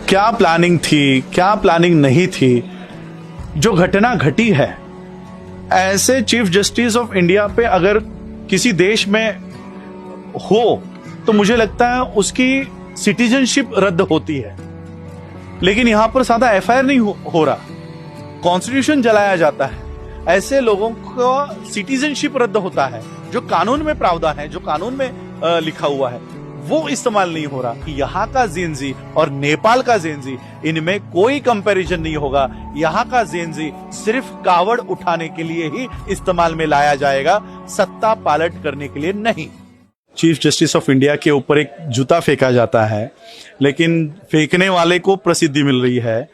क्या प्लानिंग थी, क्या प्लानिंग नहीं थी, जो घटना घटी है, ऐसे चीफ जस्टिस ऑफ इंडिया पे अगर किसी देश में हो तो मुझे लगता है उसकी सिटीजनशिप रद्द होती है। लेकिन यहां पर सादा एफआईआर नहीं हो रहा, कॉन्स्टिट्यूशन जलाया जाता है। ऐसे लोगों को सिटीजनशिप रद्द होता है, जो कानून में प्रावधान है, जो कानून में लिखा हुआ है, वो इस्तेमाल नहीं हो रहा। यहाँ का जेनजी और नेपाल का जेनजी, इनमें कोई कंपैरिजन नहीं होगा। यहाँ का जेनजी सिर्फ कावड़ उठाने के लिए ही इस्तेमाल में लाया जाएगा, सत्ता पालट करने के लिए नहीं। चीफ जस्टिस ऑफ इंडिया के ऊपर एक जूता फेंका जाता है, लेकिन फेंकने वाले को प्रसिद्धि मिल रही है,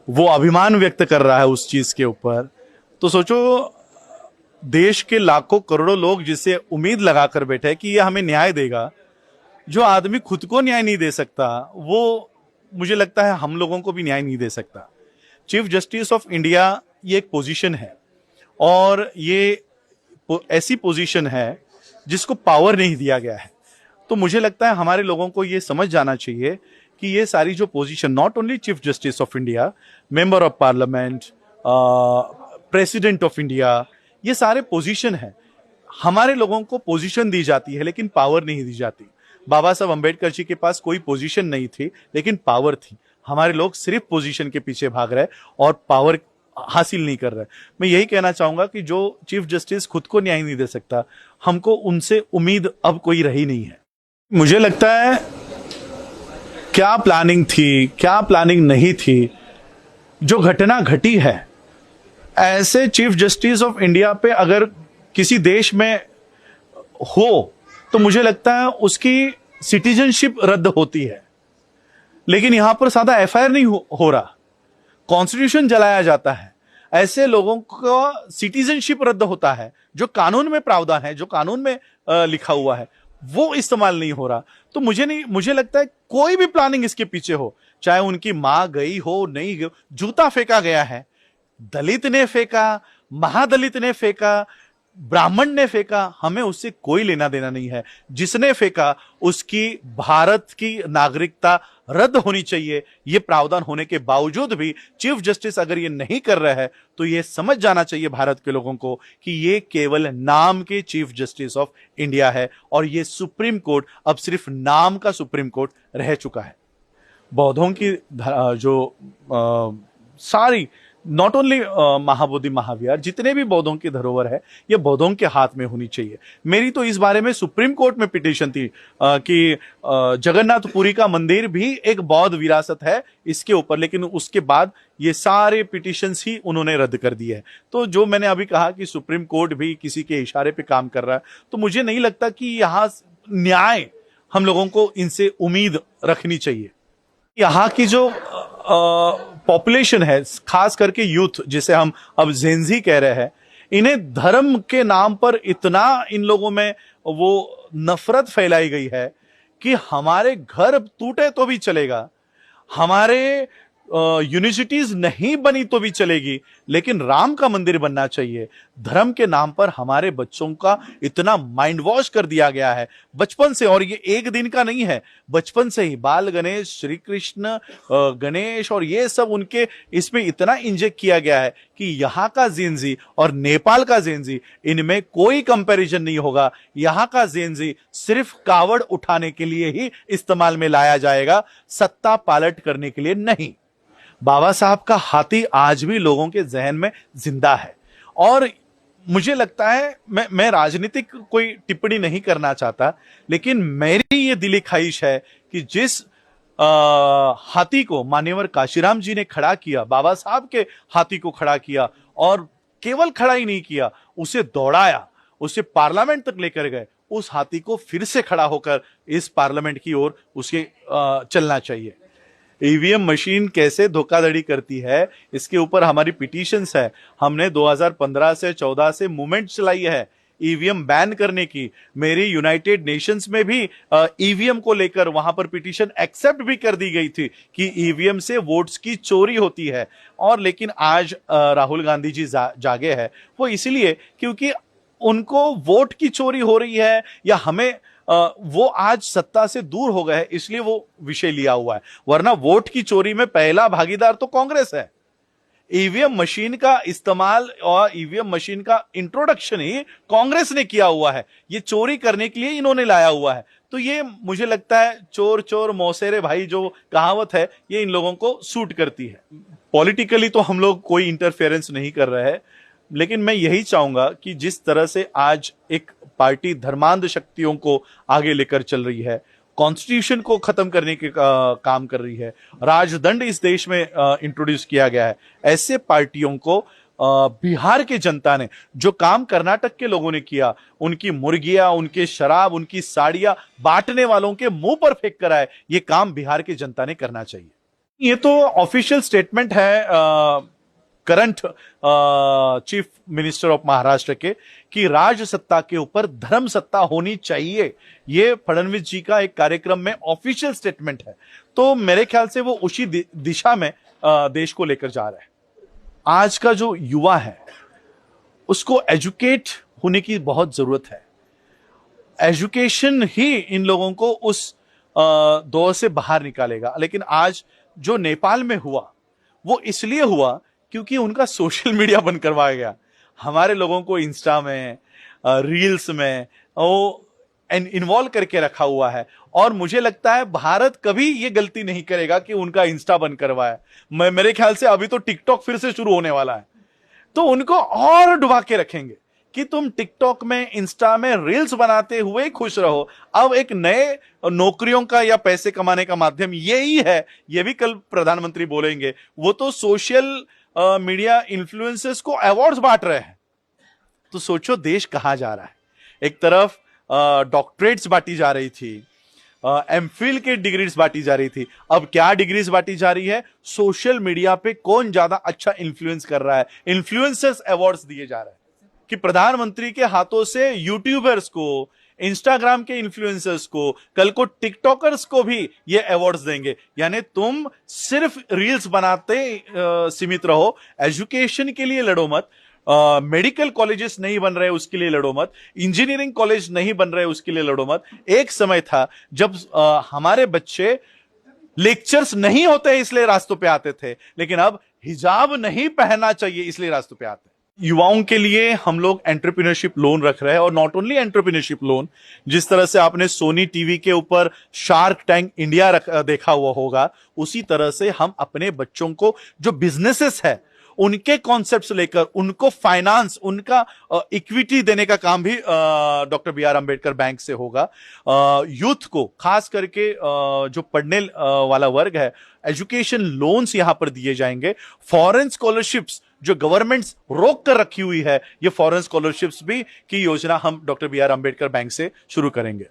वो अभिमान व्यक्त कर रहा है उस चीज के ऊपर। तो सोचो, देश के लाखों करोड़ों लोग जिससे उम्मीद लगाकर बैठे कि ये हमें न्याय देगा, जो आदमी खुद को न्याय नहीं दे सकता, वो मुझे लगता है हम लोगों को भी न्याय नहीं दे सकता। चीफ जस्टिस ऑफ इंडिया ये एक पोजीशन है, और ये ऐसी पोजीशन है जिसको पावर नहीं दिया गया है। तो मुझे लगता है हमारे लोगों को ये समझ जाना चाहिए कि ये सारी जो position, not only chief justice of India, member of parliament, president of India, ये सारे पोजीशन है। हमारे लोगों को पोजीशन दी जाती है लेकिन पावर नहीं दी जाती। बाबा साहब अंबेडकर जी के पास कोई पोजीशन नहीं थी लेकिन पावर थी। हमारे लोग सिर्फ पोजीशन के पीछे भाग रहे और पावर हासिल नहीं कर रहे। मैं यही कहना चाहूंगा कि जो चीफ जस्टिस खुद को न्याय नहीं दे सकता, हमको उनसे उम्मीद अब कोई रही नहीं है। मुझे लगता है क्या प्लानिंग थी, क्या प्लानिंग नहीं थी, जो घटना घटी है, ऐसे चीफ जस्टिस ऑफ इंडिया पे अगर किसी देश में हो तो मुझे लगता है उसकी सिटीजनशिप रद्द होती है। लेकिन यहां पर सादा एफआईआर नहीं हो रहा, कॉन्स्टिट्यूशन जलाया जाता है। ऐसे लोगों को सिटीजनशिप रद्द होता है, जो कानून में प्रावधान है, जो कानून में लिखा हुआ है, वो इस्तेमाल नहीं हो रहा। तो मुझे लगता है कोई भी प्लानिंग इसके पीछे हो, चाहे उनकी मां गई हो नहीं गई, जूता फेंका गया है, दलित ने फेंका, महादलित ने फेंका, ब्राह्मण ने फेंका, हमें उससे कोई लेना देना नहीं है। जिसने फेंका उसकी भारत की नागरिकता रद्द होनी चाहिए। यह प्रावधान होने के बावजूद भी चीफ जस्टिस अगर ये नहीं कर रहा है तो यह समझ जाना चाहिए भारत के लोगों को कि ये केवल नाम के चीफ जस्टिस ऑफ इंडिया है, और ये सुप्रीम कोर्ट अब सिर्फ नाम का सुप्रीम कोर्ट रह चुका है। बौद्धों की जो सारी, नॉट ओनली महाबोधि महाविहार, जितने भी बौद्धों की धरोहर है, ये बौद्धों के हाथ में होनी चाहिए। मेरी तो इस बारे में सुप्रीम कोर्ट में पिटीशन थी कि जगन्नाथपुरी का मंदिर भी एक बौद्ध विरासत है इसके ऊपर, लेकिन उसके बाद ये सारे पिटीशंस ही उन्होंने रद्द कर दिए हैं। तो जो मैंने अभी कहा कि सुप्रीम कोर्ट भी किसी के इशारे पे काम कर रहा है, तो मुझे नहीं लगता कि यहाँ न्याय हम लोगों को इनसे उम्मीद रखनी चाहिए। यहाँ की जो पॉपुलेशन है, खास करके यूथ, जिसे हम अब जेनजी कह रहे हैं, इन्हें धर्म के नाम पर इतना इन लोगों में वो नफरत फैलाई गई है कि हमारे घर टूटे तो भी चलेगा, हमारे यूनिवर्सिटीज नहीं बनी तो भी चलेगी, लेकिन राम का मंदिर बनना चाहिए। धर्म के नाम पर हमारे बच्चों का इतना माइंड वॉश कर दिया गया है बचपन से, और ये एक दिन का नहीं है, बचपन से ही बाल गणेश, श्री कृष्ण गणेश और ये सब उनके इसमें इतना इंजेक्ट किया गया है कि यहाँ का जेनजी और नेपाल का जेनजी, इनमें कोई कंपैरिजन नहीं होगा। यहाँ का जेनजी सिर्फ कावड़ उठाने के लिए ही इस्तेमाल में लाया जाएगा, सत्ता पालट करने के लिए नहीं। बाबा साहब का हाथी आज भी लोगों के जहन में जिंदा है, और मुझे लगता है, मैं राजनीतिक कोई टिप्पणी नहीं करना चाहता, लेकिन मेरी ये दिली ख्वाहिश है कि जिस हाथी को मान्यवर काशीराम जी ने खड़ा किया, बाबा साहब के हाथी को खड़ा किया, और केवल खड़ा ही नहीं किया, उसे दौड़ाया, उसे पार्लियामेंट तक लेकर गए, उस हाथी को फिर से खड़ा होकर इस पार्लियामेंट की ओर उसे चलना चाहिए। ईवीएम मशीन कैसे धोखाधड़ी करती है, इसके ऊपर हमारी पिटीशंस है। हमने 2015 से 14 से मूवमेंट चलाई है ईवीएम बैन करने की। मेरी यूनाइटेड नेशंस में भी ईवीएम को लेकर वहां पर पिटीशन एक्सेप्ट भी कर दी गई थी कि ईवीएम से वोट्स की चोरी होती है। और लेकिन आज राहुल गांधी जी जागे हैं, वो इसलिए क्योंकि उनको वोट की चोरी हो रही है, या हमें वो आज सत्ता से दूर हो गए, इसलिए वो विषय लिया हुआ है। वरना वोट की चोरी में पहला भागीदार तो कांग्रेस है। ईवीएम मशीन का इस्तेमाल और ईवीएम मशीन का इंट्रोडक्शन ही कांग्रेस ने किया हुआ है। ये चोरी करने के लिए इन्होंने लाया हुआ है। तो ये मुझे लगता है चोर चोर मौसेरे भाई जो कहावत है, ये इन लोगों को सूट करती है। पॉलिटिकली तो हम लोग कोई इंटरफेरेंस नहीं कर रहे हैं, लेकिन मैं यही चाहूंगा कि जिस तरह से आज एक पार्टी धर्मांध शक्तियों को आगे लेकर चल रही है, कॉन्स्टिट्यूशन को खत्म करने के काम कर रही है, राजदंड इस देश में इंट्रोड्यूस किया गया है, ऐसे पार्टियों को बिहार की जनता ने जो काम कर्नाटक के लोगों ने किया, उनकी मुर्गियां, उनके शराब, उनकी साड़ियां बांटने वालों के मुंह पर फेंक कर आए, ये काम बिहार की जनता ने करना चाहिए। ये तो ऑफिशियल स्टेटमेंट है current chief minister of Maharashtra के कि राज सत्ता के ऊपर धर्म सत्ता होनी चाहिए। ये फडणवीस जी का एक कार्यक्रम में ऑफिशियल स्टेटमेंट है। तो मेरे ख्याल से वो उसी दिशा में देश को लेकर जा रहा है। आज का जो युवा है उसको एजुकेट होने की बहुत जरूरत है। एजुकेशन ही इन लोगों को उस दौर से बाहर निकालेगा। लेकिन आज जो नेपाल में हुआ वो इसलिए हुआ क्योंकि उनका सोशल मीडिया बंद करवाया गया। हमारे लोगों को इंस्टा में, रील्स में वो इन्वॉल्व करके रखा हुआ है। और मुझे लगता है भारत कभी ये गलती नहीं करेगा कि उनका इंस्टा बंद करवाया। मेरे ख्याल से अभी तो टिकटॉक फिर से शुरू होने वाला है, तो उनको और डुबा के रखेंगे कि तुम टिकटॉक में, इंस्टा में रील्स बनाते हुए खुश रहो। अब एक नए नौकरियों का या पैसे कमाने का माध्यम यही है, ये भी कल प्रधानमंत्री बोलेंगे। वो तो सोशल मीडिया इन्फ्लुएंसर्स को अवार्ड्स बांट रहे हैं। तो सोचो देश कहां जा रहा है। एक तरफ डॉक्टरेट्स बांटी जा रही थी, एमफिल के डिग्रीज बांटी जा रही थी, अब क्या डिग्रीज बांटी जा रही है? सोशल मीडिया पे कौन ज्यादा अच्छा इन्फ्लुएंस कर रहा है, इन्फ्लुएंसर्स अवार्ड्स दिए जा रहे हैं कि प्रधानमंत्री के हाथों से यूट्यूबर्स को, इंस्टाग्राम के इन्फ्लुएंसर्स को, कल को टिकटॉकर्स को भी ये अवार्ड्स देंगे। यानी तुम सिर्फ रील्स बनाते सीमित रहो, एजुकेशन के लिए लड़ो मत। मेडिकल कॉलेजेस नहीं बन रहे उसके लिए लड़ो मत, इंजीनियरिंग कॉलेज नहीं बन रहे उसके लिए लड़ो मत। एक समय था जब हमारे बच्चे लेक्चर्स नहीं होते इसलिए रास्तों पे आते थे, लेकिन अब हिजाब नहीं पहनना चाहिए इसलिए रास्तों पे आते हैं। युवाओं के लिए हम लोग एंटरप्रेन्योरशिप लोन रख रहे हैं, और नॉट ओनली एंटरप्रेन्योरशिप लोन, जिस तरह से आपने सोनी टीवी के ऊपर शार्क टैंक इंडिया देखा हुआ होगा, उसी तरह से हम अपने बच्चों को जो बिजनेसेस है उनके कॉन्सेप्ट्स लेकर उनको फाइनेंस, उनका इक्विटी देने का काम भी doctor B R Ambedkar bank से होगा। यूथ को खास करके जो पढ़ने वाला वर्ग है, एजुकेशन लोन्स यहां पर दिए जाएंगे। फॉरेन स्कॉलरशिप्स जो गवर्नमेंट्स रोक कर रखी हुई है, ये फॉरेन स्कॉलरशिप्स भी की योजना हम doctor B R Ambedkar bank से शुरू करेंगे।